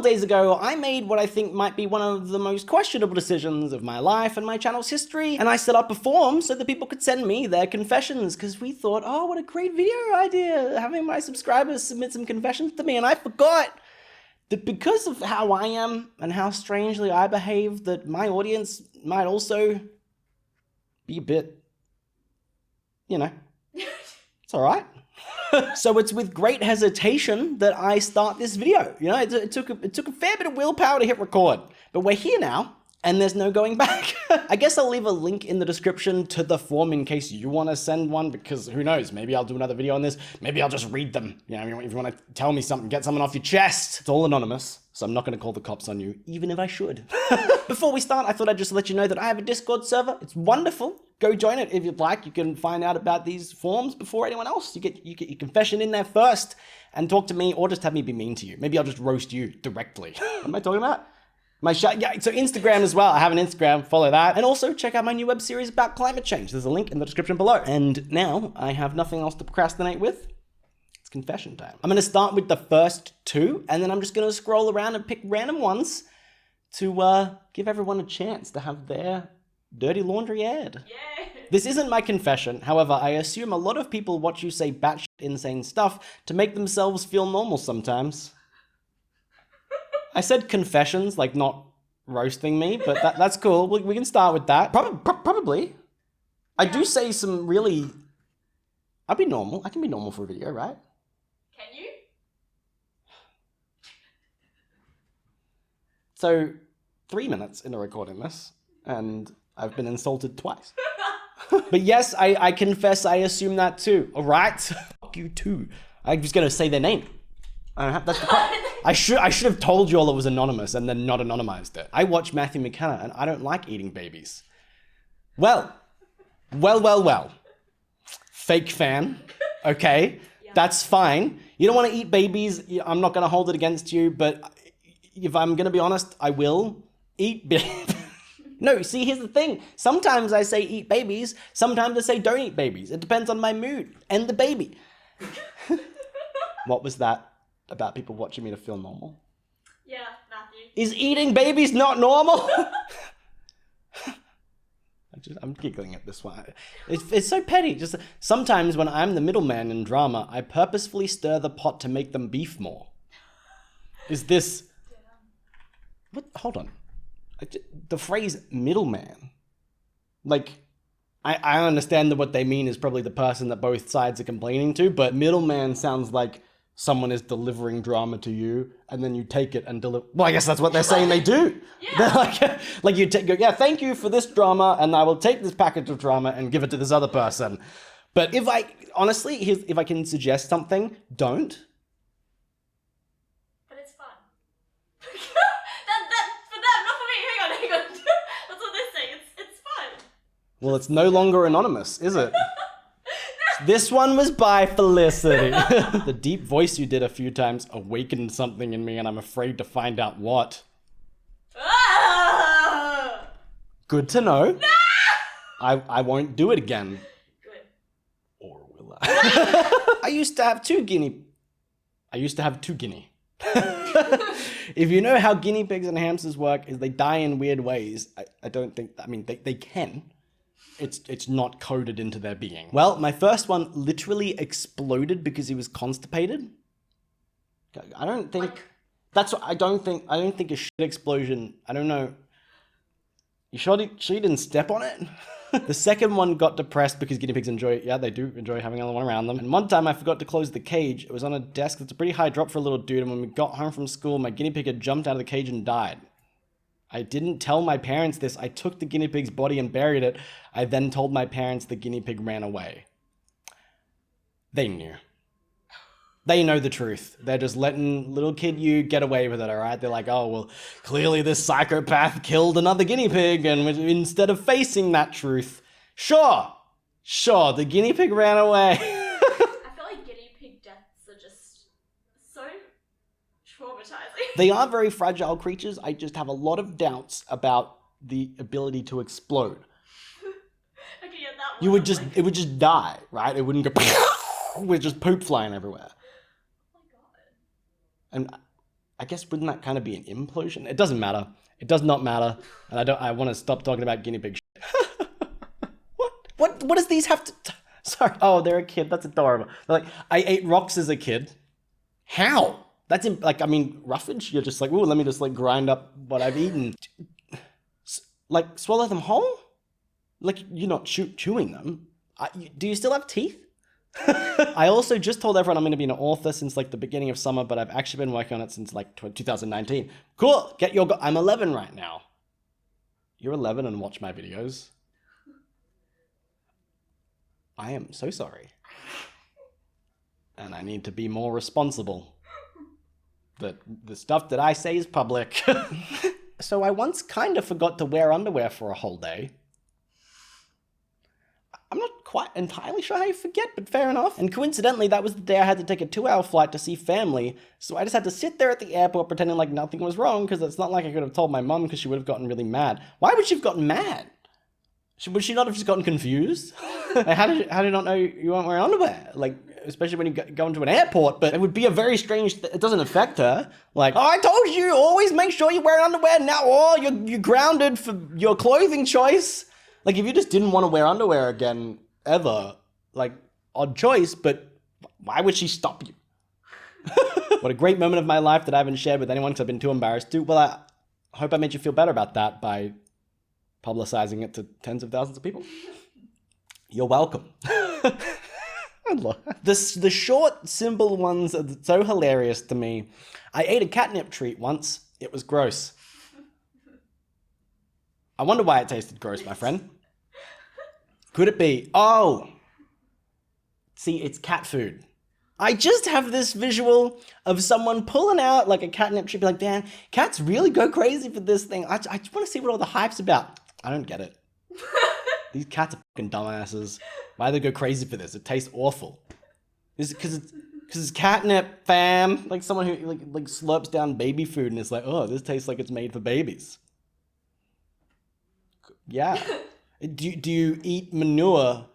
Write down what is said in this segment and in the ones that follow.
couple days ago, I made what I think might be one of the most questionable decisions of my life and my channel's history, and I set up a form so that people could send me their confessions, because we thought, oh, what a great video idea, having my subscribers submit some confessions to me, and I forgot that because of how I am and how strangely I behave, that my audience might also be a bit, you know, it's all right. So it's with great hesitation that I start this video. You know, it took a fair bit of willpower to hit record, but we're here now and there's no going back. I guess I'll leave a link in the description to the form in case you want to send one, because who knows, maybe I'll do another video on this. Maybe I'll just read them. You know, if you want to tell me something, get something off your chest. It's all anonymous, so I'm not going to call the cops on you, even if I should. Before we start, I thought I'd just let you know that I have a Discord server. It's wonderful. Go join it if you'd like. You can find out about these forms before anyone else. You get your confession in there first and talk to me, or just have me be mean to you. Maybe I'll just roast you directly. What am I talking about? Yeah, so Instagram as well. I have an Instagram, follow that. And also check out my new web series about climate change. There's a link in the description below. And now I have nothing else to procrastinate with. It's confession time. I'm gonna start with the first two, and then I'm just gonna scroll around and pick random ones to give everyone a chance to have their dirty laundry aired. Yeah. This isn't my confession. However, I assume a lot of people watch you say batshit insane stuff to make themselves feel normal sometimes. I said confessions, like not roasting me, but that's cool. We can start with that. Probably. I do say some really... I'll be normal. I can be normal for a video, right? Can you? So, 3 minutes into recording this, and I've been insulted twice. But yes, I confess I assume that too, all right? Fuck you too. I'm just gonna say their name. I don't have, that's the part. I should have told you all it was anonymous and then not anonymized it. I watch Matthew McKenna and I don't like eating babies. Well. Fake fan, okay? Yeah. That's fine. You don't want to eat babies, I'm not gonna hold it against you, but if I'm gonna be honest, I will eat babies. No, see, here's the thing. Sometimes I say eat babies, sometimes I say don't eat babies. It depends on my mood and the baby. What was that about people watching me to feel normal? Yeah, Matthew. Is eating babies not normal? I'm giggling at this one. It's so petty. Just sometimes when I'm the middleman in drama, I purposefully stir the pot to make them beef more. Is this... What? Hold on. The phrase middleman, like, I understand that what they mean is probably the person that both sides are complaining to, but middleman sounds like someone is delivering drama to you and then you take it and deliver. Well, I guess that's what they're saying they do. Yeah. They're like you take, yeah, thank you for this drama, and I will take this package of drama and give it to this other person. But if I, honestly, if I can suggest something, don't. Well, it's no longer anonymous, is it? This one was by Felicity. The deep voice you did a few times awakened something in me, and I'm afraid to find out what. Good to know. I won't do it again. Good. Or will I? I used to have two guinea. If you know how guinea pigs and hamsters work, is they die in weird ways. I don't think, I mean, they can. It's not coded into their being. Well, my first one literally exploded because he was constipated. I don't think, that's what, I don't think a shit explosion, I don't know. You sure you didn't step on it? The second one got depressed because guinea pigs they do enjoy having another one around them. And one time I forgot to close the cage. It was on a desk that's a pretty high drop for a little dude, and when we got home from school, my guinea pig had jumped out of the cage and died. I didn't tell my parents this. I took the guinea pig's body and buried it. I then told my parents the guinea pig ran away. They knew. They know the truth. They're just letting little kid you get away with it, all right? They're like, oh, well, clearly this psychopath killed another guinea pig, and instead of facing that truth, sure, the guinea pig ran away. I feel like guinea pig deaths are just so traumatizing. They are very fragile creatures. I just have a lot of doubts about the ability to explode. Okay, yeah, that You would just, it would just die, right? It wouldn't go with just poop flying everywhere. Oh my god. And I guess wouldn't that kind of be an implosion? It doesn't matter. It does not matter. And I want to stop talking about guinea pig shit. What does these have to... Sorry. Oh, they're a kid. That's adorable. They're like, I ate rocks as a kid. How? That's like, I mean, roughage. You're just like, ooh, let me just like grind up what I've eaten. Like, swallow them whole? Like, you're not chewing them. Do you still have teeth? I also just told everyone I'm going to be an author since like the beginning of summer, but I've actually been working on it since like 2019. Cool. Get your... I'm 11 right now. You're 11 and watch my videos? I am so sorry. And I need to be more responsible. The stuff that I say is public. So I once kind of forgot to wear underwear for a whole day. I'm not quite entirely sure how you forget, but fair enough. And coincidentally, that was the day I had to take a 2-hour flight to see family, so I just had to sit there at the airport pretending like nothing was wrong, because it's not like I could have told my mum, because she would have gotten really mad. Why would she have gotten mad? Would she not have just gotten confused? Like, how did you not know you weren't wearing underwear? Like, especially when you go into an airport, but it would be a very strange... It doesn't affect her. Like, oh, I told you, always make sure you wear underwear. Now, oh, you're grounded for your clothing choice. Like, if you just didn't want to wear underwear again, ever, like, odd choice, but why would she stop you? What a great moment of my life that I haven't shared with anyone because I've been too embarrassed to. Well, I hope I made you feel better about that by publicizing it to tens of thousands of people. You're welcome. The short, simple ones are so hilarious to me. I ate a catnip treat once. It was gross. I wonder why it tasted gross, my friend. Could it be? Oh. See, it's cat food. I just have this visual of someone pulling out like a catnip treat, be like, man, cats really go crazy for this thing. I just want to see what all the hype's about. I don't get it. These cats are fucking dumbasses. Why do they go crazy for this? It tastes awful. Is it because it's catnip, fam? Like someone who like slurps down baby food and is like, oh, this tastes like it's made for babies. Yeah. Do you eat manure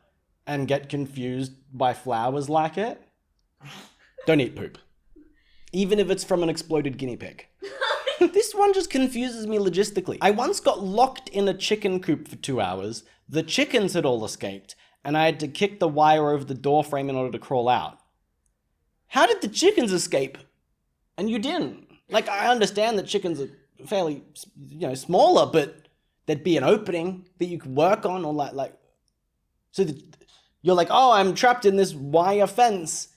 and get confused by flowers like it? Don't eat poop. Even if it's from an exploded guinea pig. This one just confuses me logistically. I once got locked in a chicken coop for 2 hours. The chickens had all escaped, and I had to kick the wire over the door frame in order to crawl out. How did the chickens escape? And you didn't. Like, I understand that chickens are fairly, smaller, but there'd be an opening that you could work on, or like. So you're like, oh, I'm trapped in this wire fence,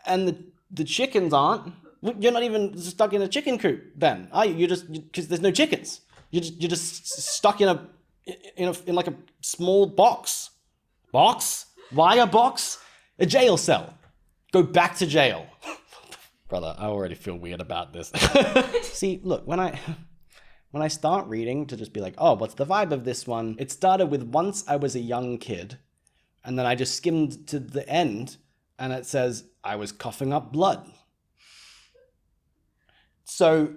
and the chickens aren't. You're not even stuck in a chicken coop, then, are you? You're just, because there's no chickens. You're just stuck in like a small box. Box? Wire box? A jail cell. Go back to jail. Brother, I already feel weird about this. See, look, when I start reading to just be like, oh, what's the vibe of this one? It started with once I was a young kid, and then I just skimmed to the end, and it says, I was coughing up blood. So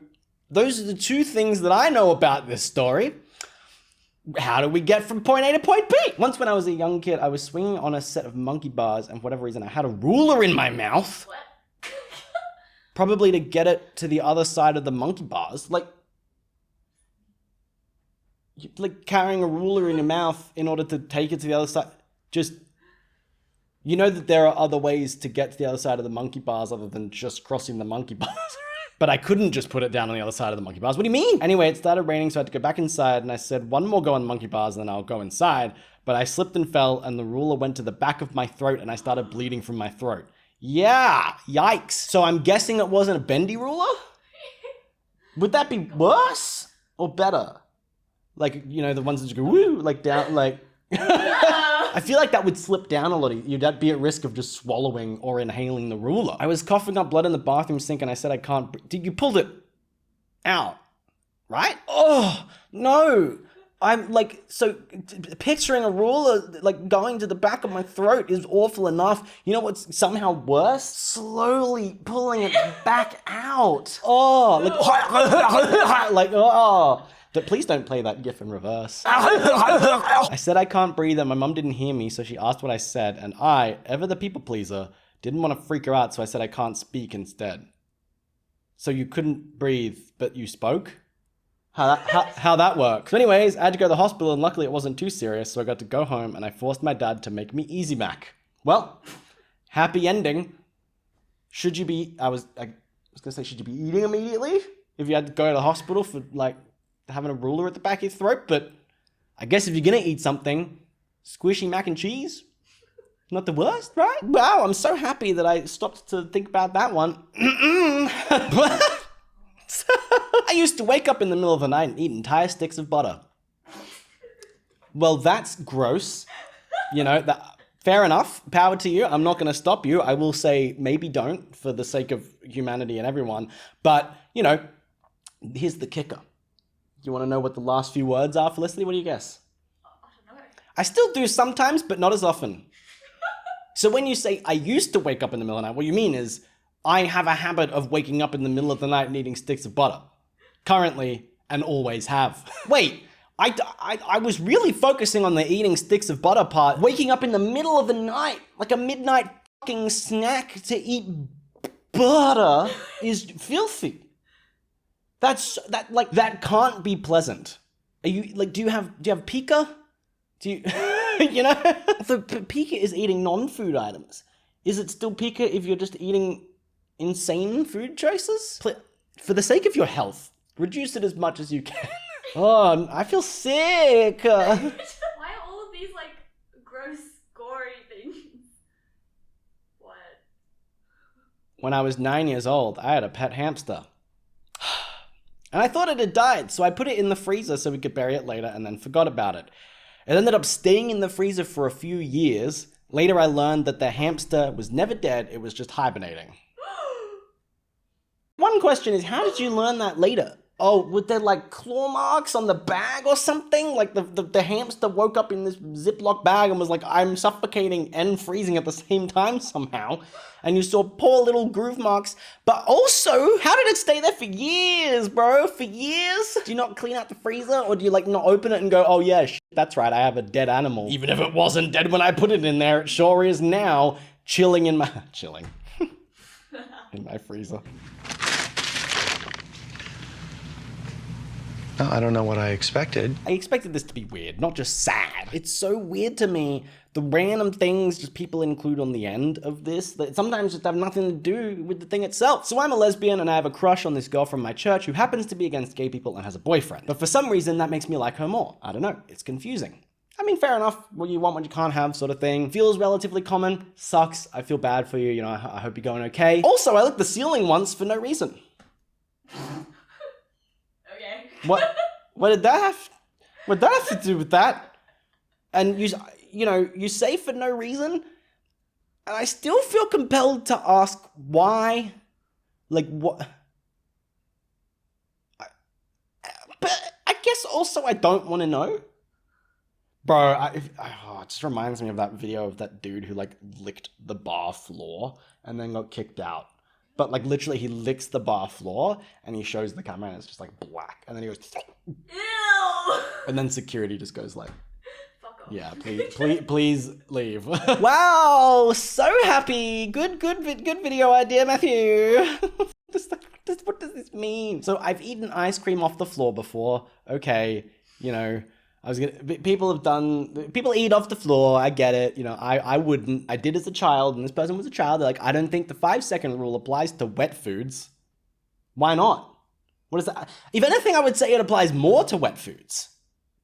those are the two things that I know about this story. How do we get from point A to point B? Once when I was a young kid, I was swinging on a set of monkey bars, and for whatever reason, I had a ruler in my mouth. What? Probably to get it to the other side of the monkey bars. Like carrying a ruler in your mouth in order to take it to the other side. Just, you know that there are other ways to get to the other side of the monkey bars other than just crossing the monkey bars. But I couldn't just put it down on the other side of the monkey bars. What do you mean? Anyway, it started raining, so I had to go back inside, and I said, one more go on the monkey bars, and then I'll go inside. But I slipped and fell, and the ruler went to the back of my throat, and I started bleeding from my throat. Yeah, yikes. So I'm guessing it wasn't a bendy ruler? Would that be worse or better? Like, the ones that just go, woo, like down, like... I feel like that would slip down a lot. You'd be at risk of just swallowing or inhaling the ruler. I was coughing up blood in the bathroom sink and I said I can't... You pulled it out, right? Oh, no. I'm like, so picturing a ruler like going to the back of my throat is awful enough. You know what's somehow worse? Slowly pulling it back out. Oh, like, oh. But please don't play that gif in reverse. I said I can't breathe and my mum didn't hear me, so she asked what I said, and I, ever the people pleaser, didn't want to freak her out, so I said I can't speak instead. So you couldn't breathe, but you spoke? How that works. So anyways, I had to go to the hospital, and luckily it wasn't too serious, so I got to go home, and I forced my dad to make me Easy Mac. Well, happy ending. Should you be, I was gonna say, should you be eating immediately? If you had to go to the hospital for, like, having a ruler at the back of your throat, but I guess if you're gonna eat something, squishy mac and cheese, not the worst, right? Wow, I'm so happy that I stopped to think about that one. I used to wake up in the middle of the night and eat entire sticks of butter. Well, that's gross. You know, fair enough. Power to you. I'm not going to stop you. I will say maybe don't for the sake of humanity and everyone. But, you know, here's the kicker. You want to know what the last few words are, Felicity? What do you guess? I don't know. I still do sometimes, but not as often. So when you say, I used to wake up in the middle of the night, what you mean is, I have a habit of waking up in the middle of the night and eating sticks of butter. Currently, and always have. Wait, I was really focusing on the eating sticks of butter part. Waking up in the middle of the night, like a midnight fucking snack to eat butter is filthy. That can't be pleasant. Are you, like, do you have pica? Do you, you know? So pica is eating non-food items. Is it still pica if you're just eating insane food choices? For the sake of your health, reduce it as much as you can. Oh, I feel sick. Why are all of these, like, gross, gory things? What? When I was 9 years old, I had a pet hamster. And I thought it had died, so I put it in the freezer so we could bury it later and then forgot about it. It ended up staying in the freezer for a few years. Later I learned that the hamster was never dead, it was just hibernating. One question is, how did you learn that later? Oh, were there like claw marks on the bag or something? Like the hamster woke up in this Ziploc bag and was like, I'm suffocating and freezing at the same time somehow. And you saw poor little groove marks. But also, how did it stay there for years, bro? For years? Do you not clean out the freezer? Or do you like not open it and go, oh yeah, that's right, I have a dead animal. Even if it wasn't dead when I put it in there, it sure is now chilling in my freezer. No, I don't know what I expected. I expected this to be weird, not just sad. It's so weird to me, the random things just people include on the end of this that sometimes just have nothing to do with the thing itself. So I'm a lesbian and I have a crush on this girl from my church who happens to be against gay people and has a boyfriend. But for some reason that makes me like her more. I don't know, it's confusing. I mean, fair enough, what you want, what you can't have sort of thing. Feels relatively common, sucks, I feel bad for you, you know, I hope you're going okay. Also, I licked the ceiling once for no reason. What did that have to do with that? And you say for no reason, and I still feel compelled to ask why. Like what? But I guess also I don't want to know. Bro, it just reminds me of that video of that dude who like licked the bar floor and then got kicked out. But like literally he licks the bar floor and he shows the camera and it's just like black. And then he goes, Ew! And then security just goes like, fuck off. Yeah, please leave. Wow, so happy. Good video idea, Matthew. What does this mean? So I've eaten ice cream off the floor before. Okay, you know, people eat off the floor, I get it, you know, I wouldn't, I did as a child, and this person was a child, they're like, I don't think the 5-second rule applies to wet foods. Why not? What is that? If anything, I would say it applies more to wet foods.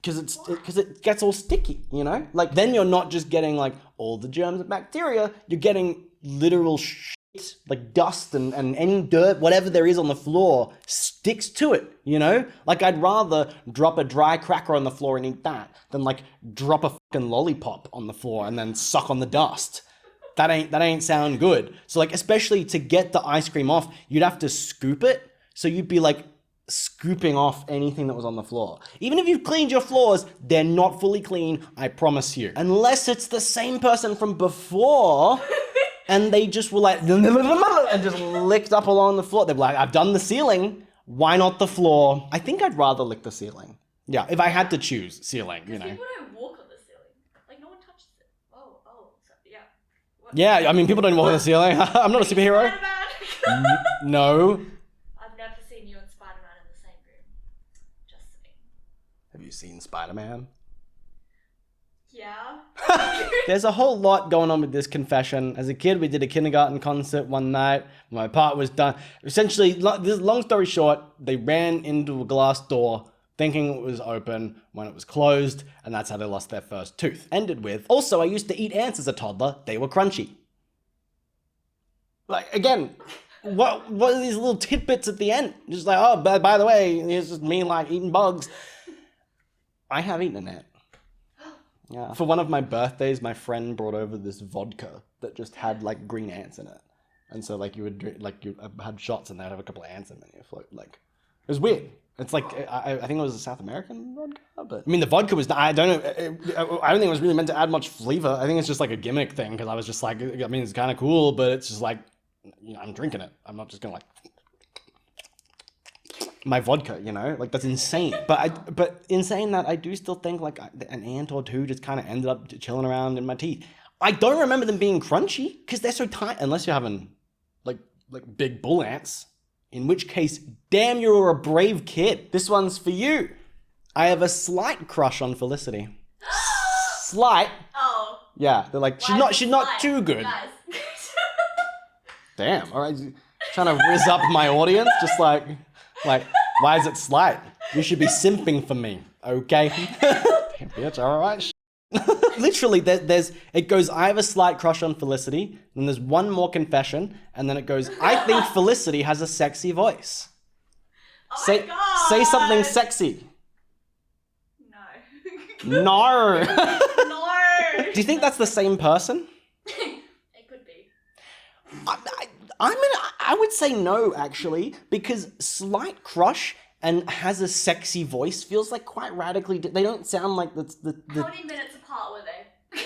Because it gets all sticky, you know? Like, then you're not just getting, like, all the germs and bacteria, you're getting literal shit, like dust and any dirt, whatever there is on the floor, sticks to it, you know? Like, I'd rather drop a dry cracker on the floor and eat that than, like, drop a fucking lollipop on the floor and then suck on the dust. That ain't sound good. So, like, especially to get the ice cream off, you'd have to scoop it, so you'd be, like, scooping off anything that was on the floor. Even if you've cleaned your floors, they're not fully clean, I promise you. Unless it's the same person from before, and they just were like, and just licked up along the floor. They're like, I've done the ceiling, why not the floor? I think I'd rather lick the ceiling. Yeah, if I had to choose ceiling, you know. People don't walk on the ceiling. Like, no one touches it. Oh, so, yeah. What? Yeah, I mean, people don't walk on the ceiling. I'm not a superhero. No. Have you seen Spider-Man? Yeah. There's a whole lot going on with this confession. As a kid, we did a kindergarten concert one night. My part was done. Essentially, long story short, they ran into a glass door thinking it was open when it was closed, and that's how they lost their first tooth. Ended with, also, I used to eat ants as a toddler. They were crunchy. Like, again, what are these little tidbits at the end? Just like, oh, by the way, it's just me, like, eating bugs. I have eaten an ant. Yeah. For one of my birthdays, my friend brought over this vodka that just had like green ants in it. And so like you would drink, like you had shots and they'd have a couple of ants in it. Float. Like, it was weird. It's like, I think it was a South American vodka, but I mean, the vodka was, I don't know, I don't think it was really meant to add much flavor. I think it's just like a gimmick thing. Cause I was just like, I mean, it's kind of cool, but it's just like, you know, I'm drinking it. I'm not just gonna like, my vodka, you know, like that's insane. But in saying that, I do still think like an ant or two just kind of ended up chilling around in my teeth. I don't remember them being crunchy because they're so tiny, unless you're having like big bull ants, in which case, damn, you're a brave kid. This one's for you. I have a slight crush on Felicity. Slight. Oh. Yeah, they're like, she's not too good. Guys. Damn, all right, trying to whiz up my audience, just like, why is it slight? You should be simping for me, okay? Bitch, all right. Literally, it goes, I have a slight crush on Felicity, and there's one more confession, and then it goes, I think Felicity has a sexy voice. Oh Say, my God. say something sexy. No. No. No. Do you think that's the same person? It could be. I would say no, actually, because slight crush and has a sexy voice feels like quite radically. They don't sound like the. How many minutes apart were they?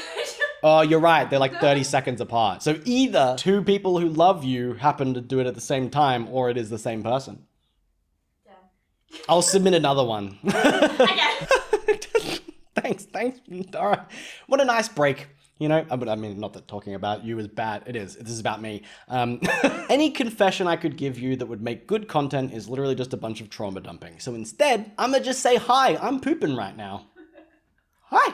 Oh, you're right. They're like 30 seconds apart. So either two people who love you happen to do it at the same time, or it is the same person. Yeah. I'll submit another one. Okay. Thanks. All right. What a nice break. You know, I mean, not that talking about you is bad. It is. This is about me. Any confession I could give you that would make good content is literally just a bunch of trauma dumping. So instead, I'm going to just say, hi, I'm pooping right now. Hi.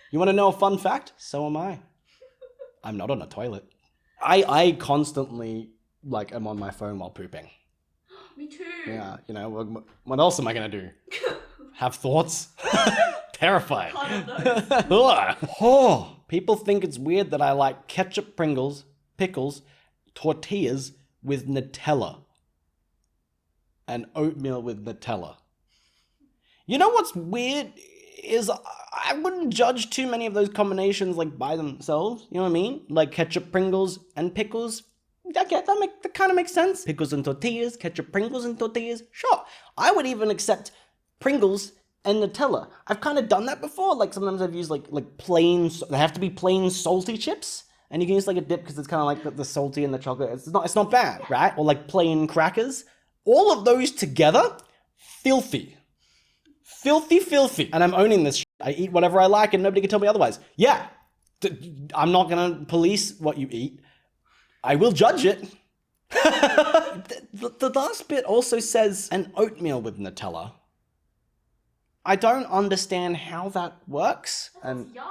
You want to know a fun fact? So am I. I'm not on a toilet. I constantly, like, am on my phone while pooping. Me too. Yeah, you know, what else am I going to do? Have thoughts? Terrifying. Oh, people think it's weird that I like ketchup, Pringles, pickles, tortillas with Nutella, and oatmeal with Nutella. You know what's weird is I wouldn't judge too many of those combinations like by themselves. You know what I mean? Like ketchup, Pringles, and pickles. I get that kind of makes sense. Pickles and tortillas, ketchup, Pringles, and tortillas. Sure, I would even accept Pringles and Nutella. I've kind of done that before. Like sometimes I've used like plain, they have to be plain salty chips. And you can use like a dip because it's kind of like the salty and the chocolate. It's not bad, right? Or like plain crackers. All of those together, filthy. Filthy. And I'm owning this shit. I eat whatever I like and nobody can tell me otherwise. Yeah, I'm not gonna police what you eat. I will judge it. The last bit also says an oatmeal with Nutella. I don't understand how that works. That's yum.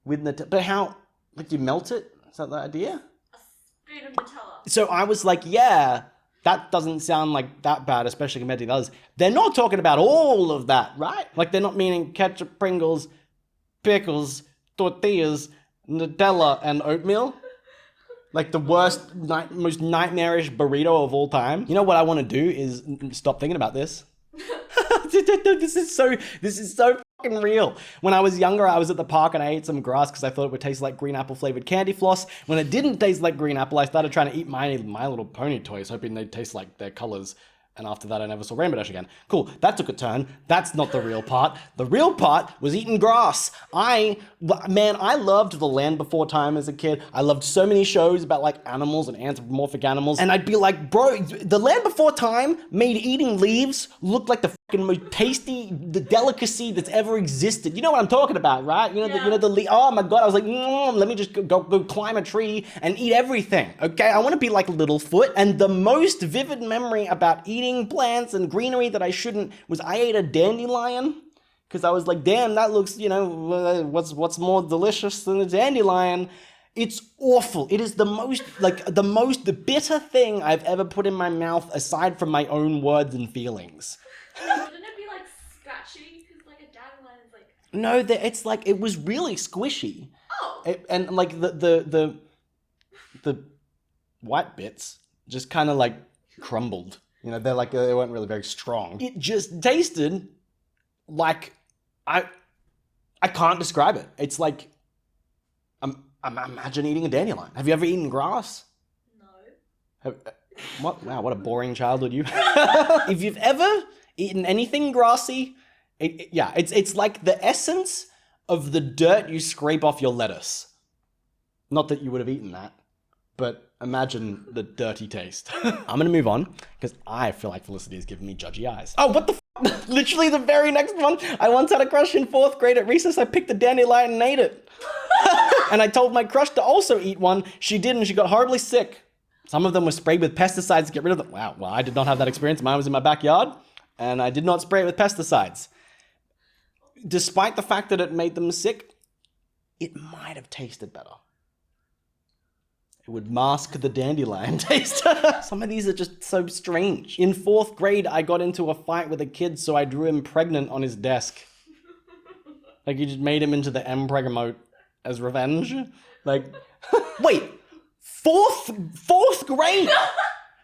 With Nutella, but how, like you melt it? Is that the idea? A spoon of Nutella. So I was like, yeah, that doesn't sound like that bad, especially compared to the others. They're not talking about all of that, right? Like they're not meaning ketchup, Pringles, pickles, tortillas, Nutella, and oatmeal. Like the worst, most nightmarish burrito of all time. You know what I want to do is stop thinking about this. This is so fucking real. When I was younger, I was at the park and I ate some grass because I thought it would taste like green apple flavored candy floss. When it didn't taste like green apple, I started trying to eat My Little Pony toys, hoping they'd taste like their colors. And after that, I never saw Rainbow Dash again. Cool, that took a turn. That's not the real part. The real part was eating grass. I loved The Land Before Time as a kid. I loved so many shows about like animals and anthropomorphic animals. And I'd be like, bro, The Land Before Time made eating leaves look like the fucking most tasty, the delicacy that's ever existed. You know what I'm talking about, right? You know the oh my God, I was like, let me just go climb a tree and eat everything, okay? I want to be like Littlefoot. And the most vivid memory about eating plants and greenery that I shouldn't was I ate a dandelion Because I was like, damn, that looks, you know, what's more delicious than a dandelion? It's awful. It is the most bitter thing I've ever put in my mouth aside from my own words and feelings. Wouldn't it be like scratchy? Because like a dandelion is like. No, it's like, it was really squishy. Oh. And like the white bits just kind of like crumbled. You know, they weren't really very strong. It just tasted like, I can't describe it. It's like, imagine eating a dandelion. Have you ever eaten grass? No. Wow, what a boring childhood you have. If you've ever eaten anything grassy, it's like the essence of the dirt you scrape off your lettuce. Not that you would have eaten that, but imagine the dirty taste. I'm gonna move on, because I feel like Felicity is giving me judgy eyes. Oh, what the f***? Literally the very next one. I once had a crush in 4th grade at recess. I picked a dandelion and ate it. And I told my crush to also eat one. She did, and she got horribly sick. Some of them were sprayed with pesticides to get rid of them. Wow, well, I did not have that experience. Mine was in my backyard, and I did not spray it with pesticides. Despite the fact that it made them sick, it might have tasted better. It would mask the dandelion taste. Some of these are just so strange. In 4th grade, I got into a fight with a kid, so I drew him pregnant on his desk. Like, you just made him into the M-preg emote as revenge. Like, wait, 4th grade?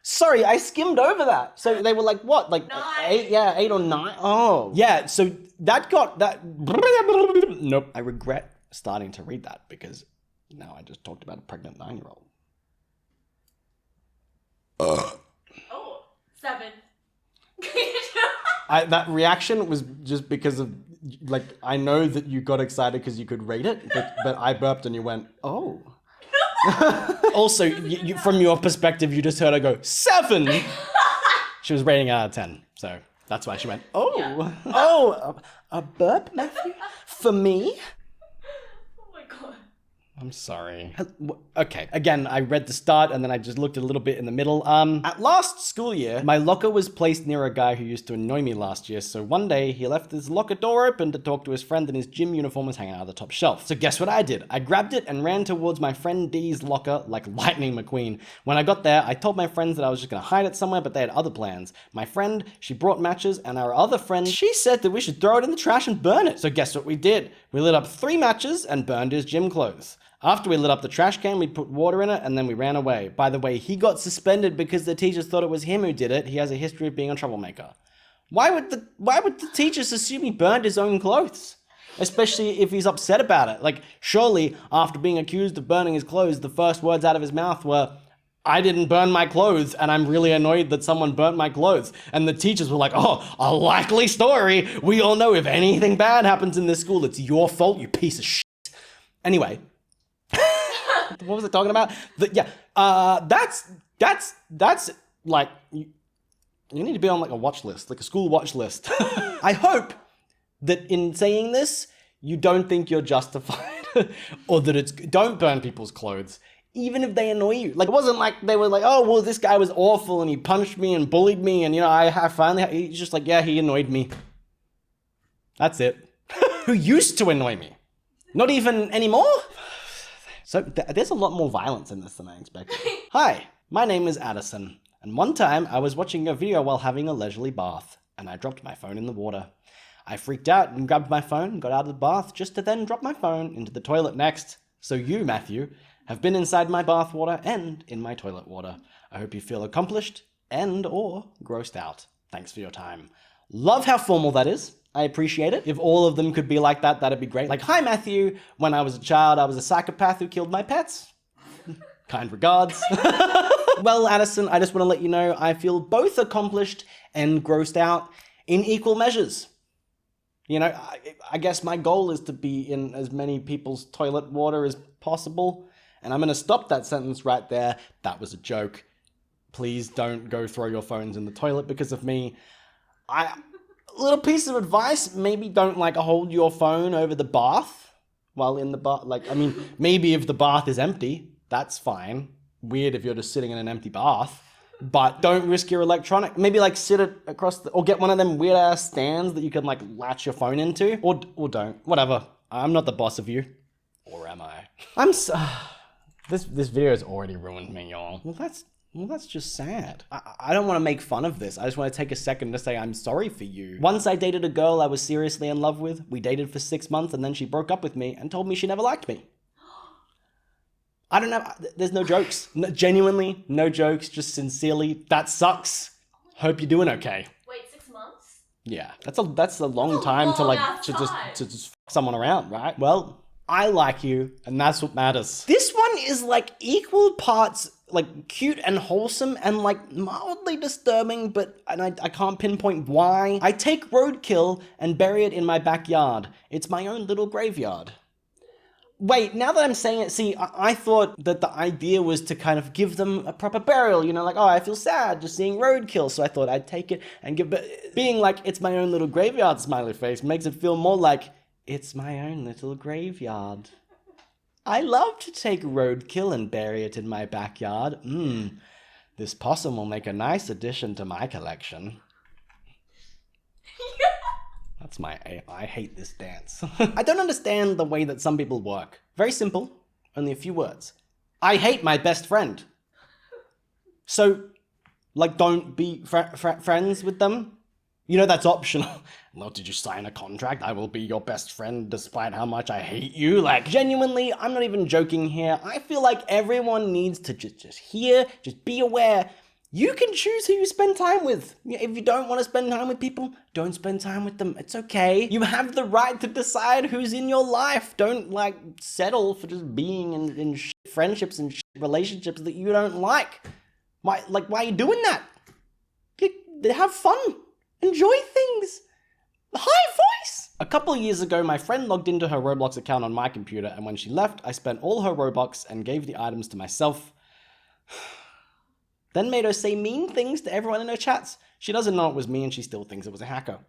Sorry, I skimmed over that. So they were like, what? Like 9. 8? Yeah, 8 or 9. Oh, yeah. So that got that. Nope. I regret starting to read that because now I just talked about a pregnant 9-year-old. Oh, 7. That reaction was just because of, like, I know that you got excited because you could rate it, but I burped and you went, oh. Also, you, from your perspective, you just heard her go, 7! She was rating out of 10, so that's why she went, oh. Yeah. Oh, a burp, Matthew? For me? Oh my god. I'm sorry. Okay, again, I read the start and then I just looked a little bit in the middle. At last school year, my locker was placed near a guy who used to annoy me last year, so one day he left his locker door open to talk to his friend and his gym uniform was hanging out of the top shelf. So guess what I did? I grabbed it and ran towards my friend Dee's locker like Lightning McQueen. When I got there, I told my friends that I was just gonna hide it somewhere, but they had other plans. My friend, she brought matches, and our other friend, she said that we should throw it in the trash and burn it. So guess what we did? We lit up 3 matches and burned his gym clothes. After we lit up the trash can, we put water in it, and then we ran away. By the way, he got suspended because the teachers thought it was him who did it. He has a history of being a troublemaker. Why would the teachers assume he burned his own clothes? Especially if he's upset about it. Like, surely, after being accused of burning his clothes, the first words out of his mouth were, I didn't burn my clothes, and I'm really annoyed that someone burnt my clothes. And the teachers were like, oh, a likely story. We all know if anything bad happens in this school, it's your fault, you piece of shit. Anyway. What was I talking about? That's like, you need to be on like a watch list, like a school watch list. I hope that in saying this, you don't think you're justified or that it's, don't burn people's clothes, even if they annoy you. Like, it wasn't like they were like, oh, well, this guy was awful and he punched me and bullied me. And, you know, I finally, he's just like, yeah, he annoyed me. That's it. Who used to annoy me. Not even anymore. So there's a lot more violence in this than I expected. Hi, my name is Addison, and one time I was watching a video while having a leisurely bath, and I dropped my phone in the water. I freaked out and grabbed my phone and got out of the bath just to then drop my phone into the toilet next. So you, Matthew, have been inside my bath water and in my toilet water. I hope you feel accomplished and or grossed out. Thanks for your time. Love how formal that is. I appreciate it. If all of them could be like that, that'd be great. Like, hi, Matthew. When I was a child, I was a psychopath who killed my pets. Kind regards. Well, Addison, I just want to let you know I feel both accomplished and grossed out in equal measures. You know, I guess my goal is to be in as many people's toilet water as possible. And I'm going to stop that sentence right there. That was a joke. Please don't go throw your phones in the toilet because of me. Little piece of advice, maybe don't like hold your phone over the bath while in the bath. Like, I mean, maybe if the bath is empty, that's fine. Weird if you're just sitting in an empty bath. But don't risk your electronic. Maybe like sit it across the, or get one of them weird ass stands that you can like latch your phone into, or don't. Whatever. I'm not the boss of you, or am I? This video has already ruined me, y'all. Well, that's just sad. I don't want to make fun of this. I just want to take a second to say I'm sorry for you. Once I dated a girl I was seriously in love with. We dated for 6 months and then she broke up with me and told me she never liked me. I don't know. There's no jokes. No, genuinely, no jokes. Just sincerely, that sucks. Hope you're doing okay. Wait, 6 months? Yeah, that's a long time to like to just fuck someone around, right? Well, I like you, and that's what matters. This one is like equal parts like cute and wholesome and like mildly disturbing, but I can't pinpoint why. I take roadkill and bury it in my backyard. It's my own little graveyard. Wait, now that I'm saying it, see, I thought that the idea was to kind of give them a proper burial, you know, like, oh, I feel sad just seeing roadkill, so I thought I'd take it and give, but being like, it's my own little graveyard smiley face makes it feel more like, it's my own little graveyard. I love to take roadkill and bury it in my backyard. This possum will make a nice addition to my collection. That's my, I hate this dance. I don't understand the way that some people work. Very simple, only a few words. I hate my best friend. So, like, don't be friends with them. You know, that's optional. Well, did you sign a contract? I will be your best friend despite how much I hate you. Like, genuinely, I'm not even joking here. I feel like everyone needs to just hear, just be aware. You can choose who you spend time with. If you don't want to spend time with people, don't spend time with them. It's okay. You have the right to decide who's in your life. Don't like settle for just being in friendships and relationships that you don't like. Why are you doing that? Have fun. Enjoy things. High voice. A couple of years ago, my friend logged into her Roblox account on my computer, and when she left, I spent all her Robux and gave the items to myself. Then made her say mean things to everyone in her chats. She doesn't know it was me and she still thinks it was a hacker.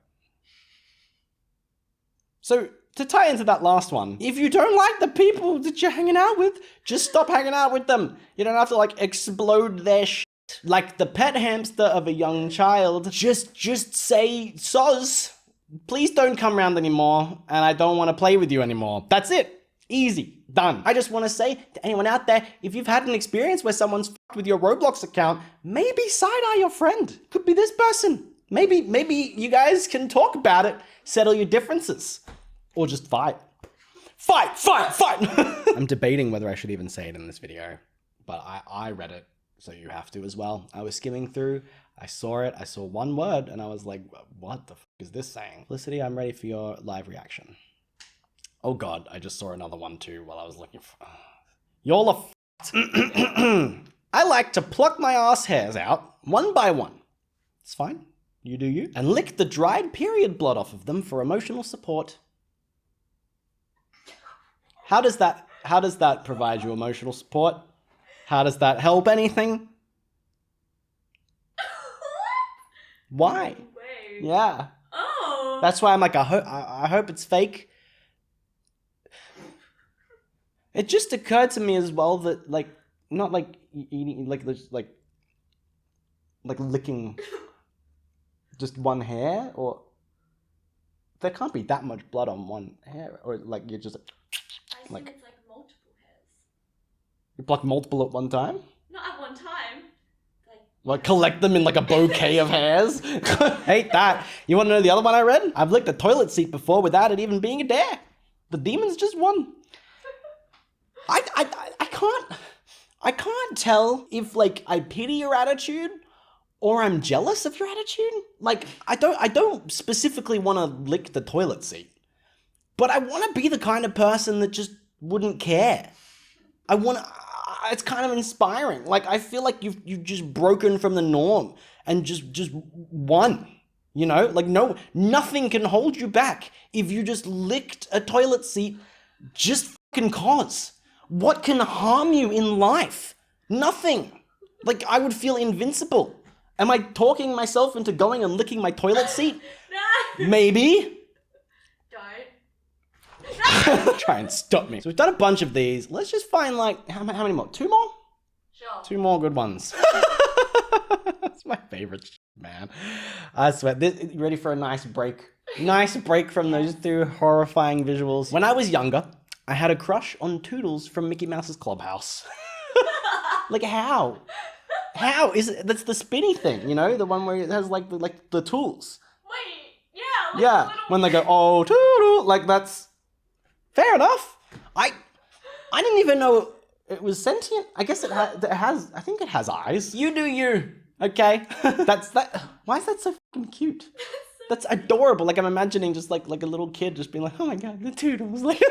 So, to tie into that last one, if you don't like the people that you're hanging out with, just stop hanging out with them. You don't have to like explode their shit. Like the pet hamster of a young child. Just say, soz, please don't come around anymore and I don't want to play with you anymore. That's it. Easy. Done. I just want to say to anyone out there, if you've had an experience where someone's fucked with your Roblox account, maybe side-eye your friend. Could be this person. Maybe you guys can talk about it, settle your differences. Or just fight. Fight! I'm debating whether I should even say it in this video, but I read it, so you have to as well. I was skimming through, I saw it, I saw one word, and I was like, what the fuck is this saying? Felicity, I'm ready for your live reaction. Oh god, I just saw another one too while I was looking for... Y'all are f***ed. I like to pluck my ass hairs out, one by one. It's fine, you do you. And lick the dried period blood off of them for emotional support. How does that provide you emotional support? How does that help anything? Why? Wait. Yeah. Oh. That's why I'm like, I hope it's fake. It just occurred to me as well that, like, not like eating, like licking just one hair, or there can't be that much blood on one hair, or like you're just I assume it's like multiple hairs. You pluck multiple at one time? Not at one time. Like collect them in like a bouquet of hairs? Hate that. You want to know the other one I read? I've licked a toilet seat before without it even being a dare. The demons just won. I can't tell if like I pity your attitude or I'm jealous of your attitude. Like I don't specifically want to lick the toilet seat, but I want to be the kind of person that just wouldn't care. It's kind of inspiring. Like I feel like you've just broken from the norm and just won. You know, like nothing can hold you back if you just licked a toilet seat just fucking cause. What can harm you in life? Nothing. Like, I would feel invincible. Am I talking myself into going and licking my toilet seat? No. Maybe. Don't. Try and stop me. So we've done a bunch of these. Let's just find like, how many more? 2 more? Sure. 2 more good ones. That's my favorite shit, man. I swear. You ready for a nice break? Nice break from those two horrifying visuals. When I was younger, I had a crush on Toodles from Mickey Mouse's Clubhouse. Like, how? How is it? That's the spinny thing, you know, the one where it has like the tools. Wait, yeah. Like Yeah, when they go, oh, Toodle, like that's fair enough. I didn't even know it was sentient. I guess it has. I think it has eyes. You do you. Okay, that's that. Why is that so fucking cute? That's adorable. Like I'm imagining just like a little kid just being like, oh my god, the Toodles. Like,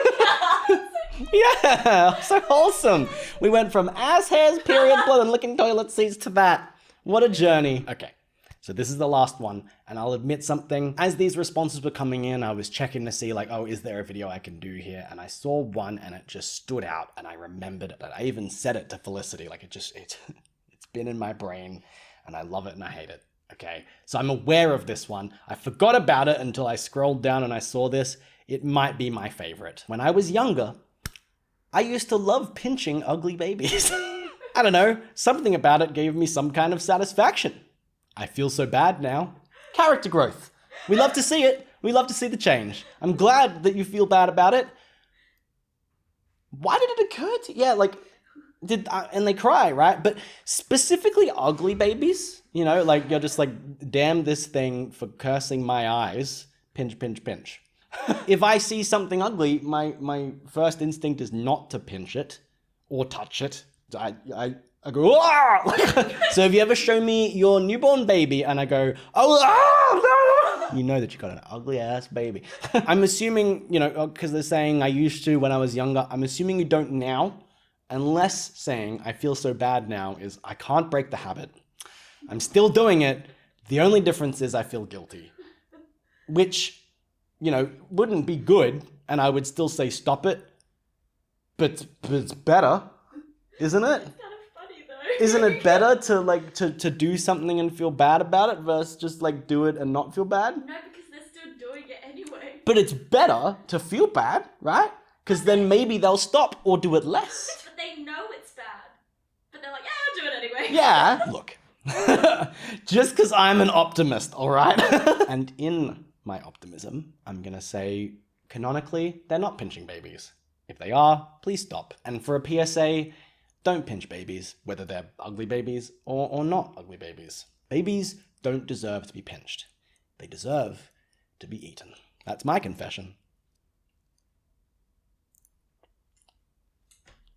yeah, so wholesome. We went from ass hairs, period blood, and licking toilet seats to that. What a journey. Okay, so this is the last one, and I'll admit something. As these responses were coming in, I was checking to see like, oh, is there a video I can do here? And I saw one, and it just stood out, and I remembered it. I even said it to Felicity, like it's been in my brain, and I love it and I hate it. Okay, so I'm aware of this one. I forgot about it until I scrolled down and I saw this. It might be my favorite. When I was younger, I used to love pinching ugly babies. I don't know, something about it gave me some kind of satisfaction. I feel so bad now. Character growth. We love to see it. We love to see the change. I'm glad that you feel bad about it. Why did it occur to you? Yeah, like, and they cry, right? But specifically ugly babies, you know, like you're just like, damn this thing for cursing my eyes. Pinch, pinch, pinch. If I see something ugly, my first instinct is not to pinch it or touch it. I go, ah! So if you ever show me your newborn baby and I go, oh, ah, no! You know that you got an ugly ass baby. I'm assuming, you know, because they're saying I used to when I was younger, I'm assuming you don't now, unless saying I feel so bad now is I can't break the habit. I'm still doing it. The only difference is I feel guilty, which, you know, wouldn't be good, and I would still say stop it, but it's better, isn't it? It's kind of funny though. Isn't it better to like to do something and feel bad about it versus just like do it and not feel bad? No, because they're still doing it anyway. But it's better to feel bad, right? Because then maybe they'll stop or do it less. But they know it's bad. But they're like, yeah, I'll do it anyway. Yeah, look, just because I'm an optimist, all right? And in my optimism, I'm gonna say, canonically, they're not pinching babies. If they are, please stop. And for a PSA, don't pinch babies, whether they're ugly babies or not ugly babies. Babies don't deserve to be pinched. They deserve to be eaten. That's my confession.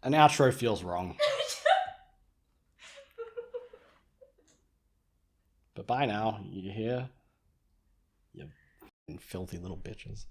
An outro feels wrong. But bye now, you hear? You filthy little bitches.